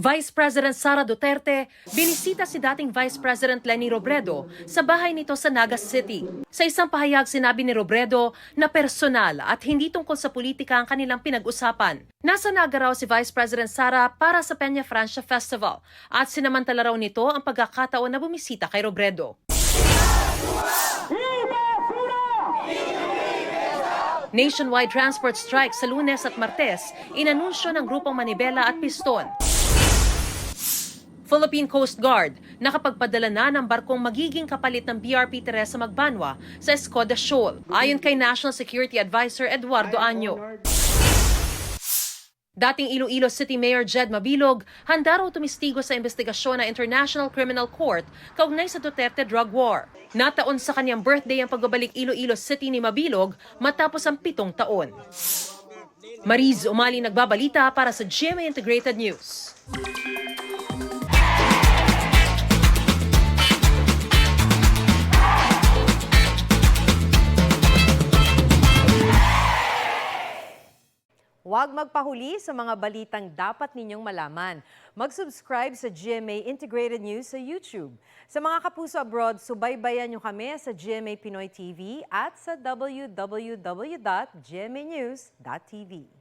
Vice President Sara Duterte, binisita si dating Vice President Leni Robredo sa bahay nito sa Naga City. Sa isang pahayag sinabi ni Robredo na personal at hindi tungkol sa politika ang kanilang pinag-usapan. Nasa Naga raw si Vice President Sara para sa Peña Francia Festival at sinamantala raw nito ang pagkakataon na bumisita kay Robredo. Nationwide transport strike sa Lunes at Martes, inanunsyo ng grupong Manibela at Piston. Philippine Coast Guard nakapagpadala na ng barkong magiging kapalit ng BRP Teresa Magbanwa sa Escoda Shoal, ayon kay National Security Advisor Eduardo Año. Dating Iloilo City Mayor Jed Mabilog, handa raw tumistigo sa investigasyon ng International Criminal Court kaugnay sa Duterte drug war. Nataon sa kanyang birthday ang pagbabalik Iloilo City ni Mabilog matapos ang 7 taon. Mariz Umali nagbabalita para sa GMA Integrated News. Huwag magpahuli sa mga balitang dapat ninyong malaman. Mag-subscribe sa GMA Integrated News sa YouTube. Sa mga kapuso abroad, subaybayan nyo kami sa GMA Pinoy TV at sa www.gmanews.tv.